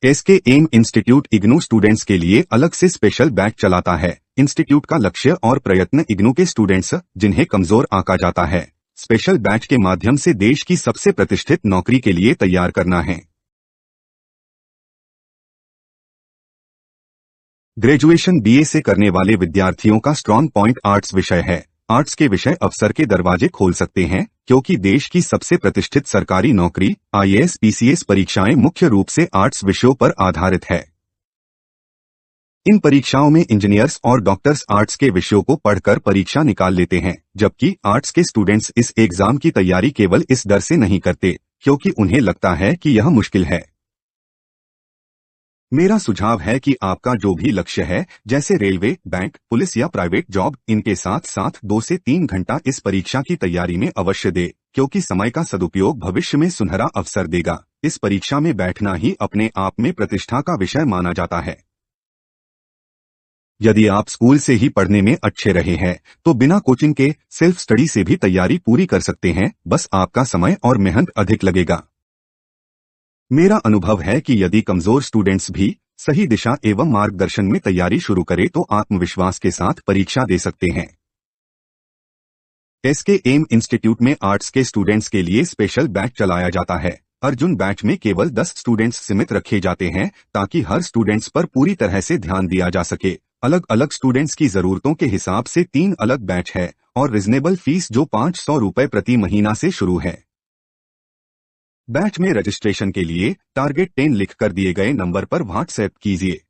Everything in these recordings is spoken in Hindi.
SK M institute IGNOU students के लिए अलग से स्पेशल बैच चलाता है। इंस्टीट्यूट का लक्ष्य और प्रयत्न इग्नू के स्टूडेंट्स जिन्हें कमजोर आंका जाता है, स्पेशल बैच के माध्यम से देश की सबसे प्रतिष्ठित नौकरी के लिए तैयार करना है। ग्रेजुएशन बीए से करने वाले विद्यार्थियों का स्ट्रॉन्ग पॉइंट आर्ट्स विषय है। आर्ट्स के विषय अवसर के दरवाजे खोल सकते हैं, क्योंकि देश की सबसे प्रतिष्ठित सरकारी नौकरी आईएएस पीसीएस परीक्षाएं मुख्य रूप से आर्ट्स विषयों पर आधारित है। इन परीक्षाओं में इंजीनियर्स और डॉक्टर्स आर्ट्स के विषयों को पढ़कर परीक्षा निकाल लेते हैं, जबकि आर्ट्स के स्टूडेंट्स इस एग्जाम की तैयारी केवल इस डर से नहीं करते क्योंकि उन्हें लगता है कि यह मुश्किल है। मेरा सुझाव है कि आपका जो भी लक्ष्य है, जैसे रेलवे, बैंक, पुलिस या प्राइवेट जॉब, इनके साथ साथ 2 से 3 घंटा इस परीक्षा की तैयारी में अवश्य दे, क्योंकि समय का सदुपयोग भविष्य में सुनहरा अवसर देगा। इस परीक्षा में बैठना ही अपने आप में प्रतिष्ठा का विषय माना जाता है। यदि आप स्कूल से ही पढ़ने में अच्छे रहे हैं, तो बिना कोचिंग के सेल्फ स्टडी से भी तैयारी पूरी कर सकते हैं, बस आपका समय और मेहनत अधिक लगेगा। मेरा अनुभव है कि यदि कमजोर स्टूडेंट्स भी सही दिशा एवं मार्गदर्शन में तैयारी शुरू करें तो आत्मविश्वास के साथ परीक्षा दे सकते हैं। एसके एम इंस्टीट्यूट में आर्ट्स के स्टूडेंट्स के लिए स्पेशल बैच चलाया जाता है। अर्जुन बैच में केवल 10 स्टूडेंट्स सीमित रखे जाते हैं, ताकि हर स्टूडेंट्स पर पूरी तरह से ध्यान दिया जा सके। अलग अलग स्टूडेंट्स की जरूरतों के हिसाब से 3 अलग बैच है और रिजनेबल फीस जो 500 रुपए प्रति महीना से शुरू है। बैच में रजिस्ट्रेशन के लिए टारगेट 10 लिखकर दिए गए नंबर पर व्हाट्सएप कीजिए।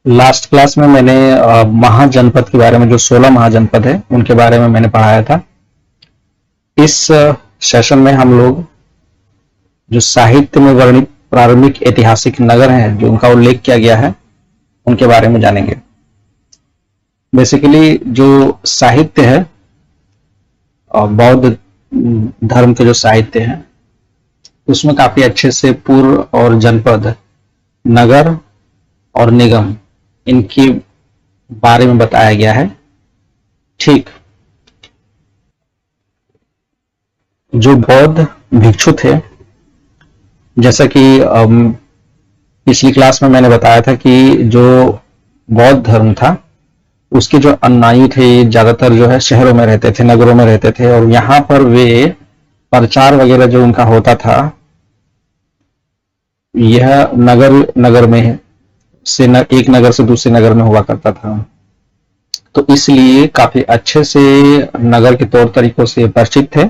लास्ट क्लास में मैंने महाजनपद के बारे में, जो 16 महाजनपद है उनके बारे में मैंने पढ़ाया था। इस सेशन में हम लोग जो साहित्य में वर्णित प्रारंभिक ऐतिहासिक नगर हैं, जो उनका उल्लेख किया गया है, उनके बारे में जानेंगे। बेसिकली जो साहित्य है, बौद्ध धर्म के जो साहित्य है, उसमें काफी अच्छे से पूर्व और जनपद, नगर और निगम, इनके बारे में बताया गया है। ठीक, जो बौद्ध भिक्षु थे, जैसा कि पिछली क्लास में मैंने बताया था कि जो बौद्ध धर्म था, उसके जो अनुयायी थे ज्यादातर जो है शहरों में रहते थे, नगरों में रहते थे, और यहाँ पर वे प्रचार वगैरह जो उनका होता था, यह नगर में से एक नगर से दूसरे नगर में हुआ करता था। तो इसलिए काफी अच्छे से नगर के तौर तरीकों से परिचित थे।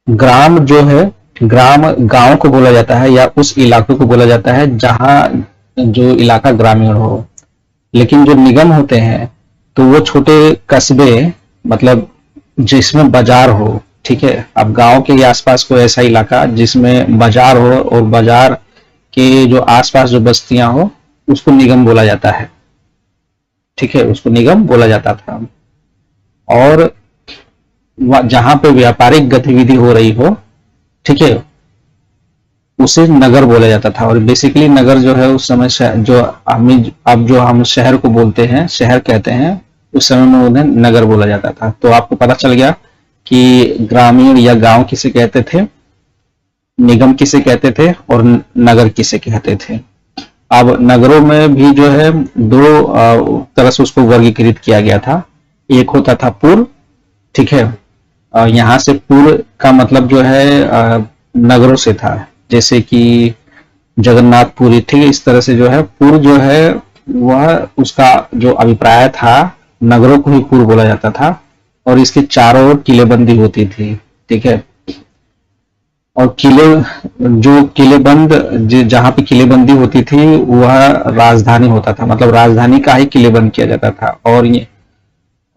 ग्राम जो है, ग्राम गांव को बोला जाता है या उस इलाके को बोला जाता है जहां जो इलाका ग्रामीण हो। लेकिन जो निगम होते हैं तो वो छोटे कस्बे, मतलब जिसमें बाजार हो। ठीक है, अब गांव के आसपास कोई ऐसा इलाका जिसमें बाजार हो और बाजार के जो आसपास जो बस्तियां हो, उसको निगम बोला जाता है। ठीक है, उसको निगम बोला जाता था। और जहां पे व्यापारिक गतिविधि हो रही हो, ठीक है, उसे नगर बोला जाता था। और बेसिकली नगर जो है उस समय जो हम शहर को बोलते हैं, शहर कहते हैं, उस समय में उन्हें नगर बोला जाता था। तो आपको पता चल गया कि ग्रामीण या गांव किसे कहते थे, निगम किसे कहते थे और नगर किसे कहते थे। अब नगरों में भी जो है 2 तरह से उसको वर्गीकृत किया गया था। एक होता था पूर्व, ठीक है, यहाँ से पूर्व का मतलब जो है नगरों से था, जैसे कि जगन्नाथपुरी। ठीक है, इस तरह से जो है पूर्व जो है वह, उसका जो अभिप्राय था, नगरों को ही पूर्व बोला जाता था। और इसके चारों ओर किलेबंदी होती थी। ठीक है, और किलेबंद जहां पे किलेबंदी होती थी वह राजधानी होता था, मतलब राजधानी का ही किलेबंद किया जाता था।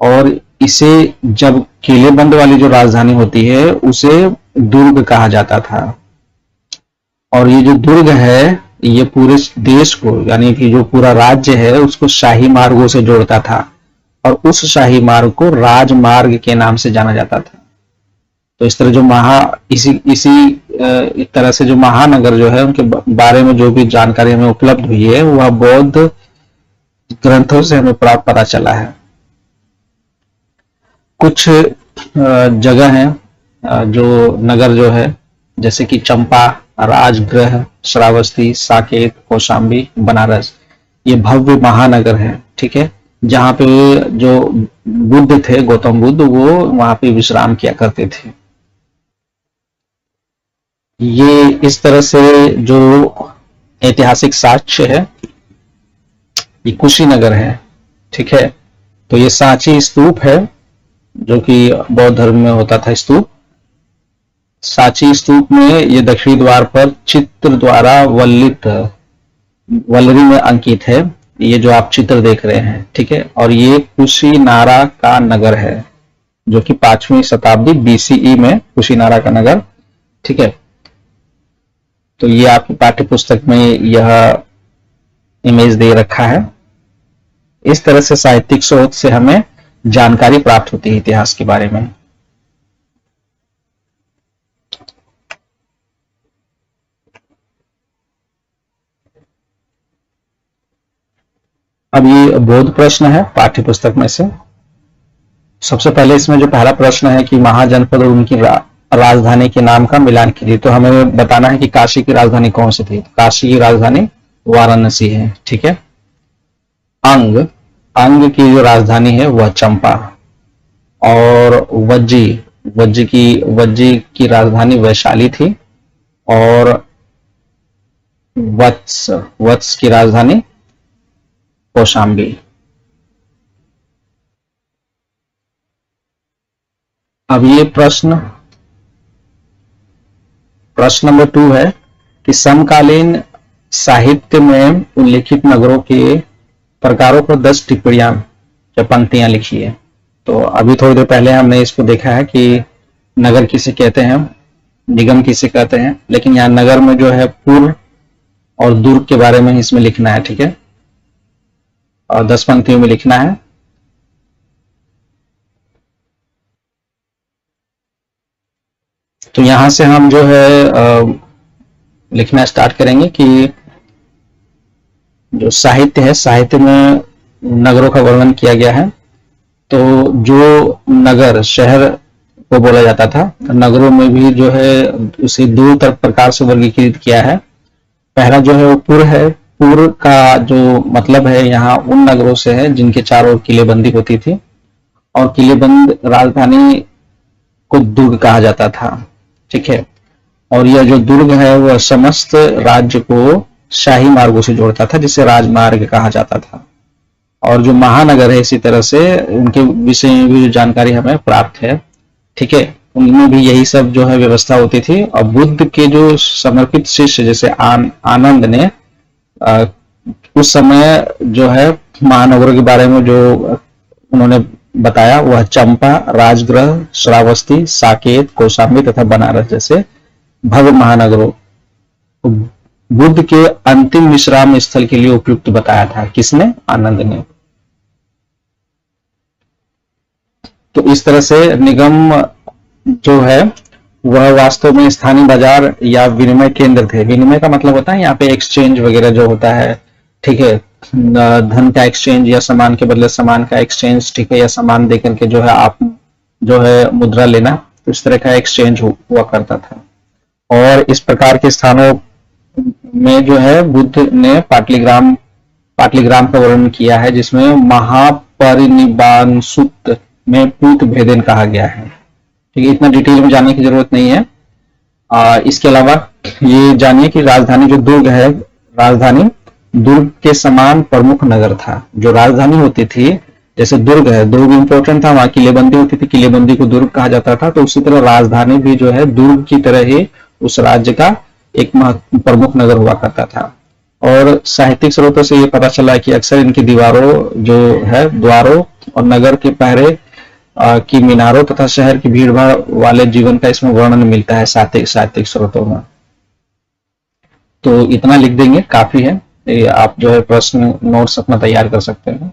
और इसे जब किलेबंद वाली जो राजधानी होती है उसे दुर्ग कहा जाता था। और ये जो दुर्ग है ये पूरे देश को, यानी कि जो पूरा राज्य है उसको शाही मार्गों से जोड़ता था, और उस शाही मार्ग को राजमार्ग के नाम से जाना जाता था। तो इस तरह जो इस तरह से जो महानगर जो है उनके बारे में जो भी जानकारी हमें उपलब्ध हुई है वह बौद्ध ग्रंथों से हमें प्राप्त पता चला है। कुछ जगह हैं जो नगर जो है, जैसे कि चंपा, राजगृह, श्रावस्ती, साकेत, कौशाम्बी, बनारस, ये भव्य महानगर है, ठीक है, जहाँ पे जो बुद्ध थे, गौतम बुद्ध, वो वहां पे विश्राम किया करते थे। ये इस तरह से जो ऐतिहासिक साक्ष्य है, ये कुशीनगर है, ठीक है। तो ये सांची स्तूप है, जो कि बौद्ध धर्म में होता था स्तूप। सांची स्तूप में ये दक्षिणी द्वार पर चित्र द्वारा वल्लरी में अंकित है, ये जो आप चित्र देख रहे हैं, ठीक है। और ये कुशीनारा का नगर है, जो कि 5वीं शताब्दी बीसीई में कुशीनारा का नगर, ठीक है। तो ये आपकी पाठ्य पुस्तक में यह इमेज दे रखा है। इस तरह से साहित्यिक स्रोत से हमें जानकारी प्राप्त होती है इतिहास के बारे में। अब ये बोध प्रश्न है पाठ्य पुस्तक में से। सबसे पहले इसमें जो पहला प्रश्न है कि महाजनपद और उनकी राजधानी के नाम का मिलान कीजिए। तो हमें बताना है कि काशी की राजधानी कौन सी थी। काशी की राजधानी वाराणसी है, ठीक है। अंग की जो राजधानी है वह चंपा, और वज्जी की राजधानी वैशाली थी, और वत्स की राजधानी कौशाम्बी। अब ये प्रश्न नंबर 2 है कि समकालीन साहित्य में उल्लिखित नगरों के प्रकारों को 10 टिप्पणियां या पंक्तियां लिखिए। तो अभी थोड़ी देर पहले हमने इसको देखा है कि नगर किसे कहते हैं, निगम किसे कहते हैं, लेकिन यहाँ नगर में जो है पुर और दुर्ग के बारे में इसमें लिखना है, ठीक है, और 10 पंक्तियों में लिखना है। तो यहां से हम जो है लिखना स्टार्ट करेंगे कि जो साहित्य है, साहित्य में नगरों का वर्णन किया गया है। तो जो नगर शहर को बोला जाता था, नगरों में भी जो है उसे 2 प्रकार से वर्गीकृत किया है। पहला जो है वो पुर है। पुर का जो मतलब है यहाँ उन नगरों से है जिनके चारों ओर किलेबंदी होती थी, और किलेबंद राजधानी को दुर्ग कहा जाता था, ठीक है। और यह जो दुर्ग है वह समस्त राज्य को शाही मार्गों से जोड़ता था, जिसे राजमार्ग कहा जाता था। और जो महानगर है इसी तरह से उनके विषय में भी जो जानकारी हमें प्राप्त है, ठीक है, उनमें भी यही सब जो है व्यवस्था होती थी। और बुद्ध के जो समर्पित शिष्य जैसे आनंद ने उस समय जो है महानगरों के बारे में जो उन्होंने बताया वह चंपा, राजगृह, श्रावस्ती, साकेत, कौशाम्बी तथा बनारस जैसे भव्य महानगरों बुद्ध के अंतिम विश्राम स्थल के लिए उपयुक्त बताया था। किसने? आनंद ने। तो इस तरह से निगम जो है वह वास्तव में स्थानीय बाजार या विनिमय केंद्र थे। विनिमय का मतलब होता है यहाँ पे एक्सचेंज वगैरह जो होता है, ठीक है, धन का एक्सचेंज या सामान के बदले सामान का एक्सचेंज, ठीक है, या सामान देकर के जो है आप जो है मुद्रा लेना, तो इस तरह का एक्सचेंज हुआ करता था। और इस प्रकार के स्थानों में जो है बुद्ध ने पाटलीग्राम का वर्णन किया है, जिसमें महापरिनिब्बाण सूत्र में पूत भेदन कहा गया है। ठीक है, इतना डिटेल में जानने की जरूरत नहीं है। इसके अलावा ये जानिए कि राजधानी जो दुर्ग है, राजधानी दुर्ग के समान प्रमुख नगर था। जो राजधानी होती थी, जैसे दुर्ग है, दुर्ग इंपॉर्टेंट था, वहां किलेबंदी होती थी, किलेबंदी को दुर्ग कहा जाता था। तो उसी तरह राजधानी भी जो है दुर्ग की तरह ही उस राज्य का एक प्रमुख नगर हुआ करता था। और साहित्यिक स्रोतों से ये पता चला कि अक्सर इनकी दीवारों जो है, द्वारों और नगर के पहरे की मीनारों तथा शहर की भीड़ भाड़ वाले जीवन का इसमें वर्णन मिलता है साहित्यिक स्रोतों में। तो इतना लिख देंगे, काफी है। ये आप जो है प्रश्न नोट्स अपना तैयार कर सकते हैं।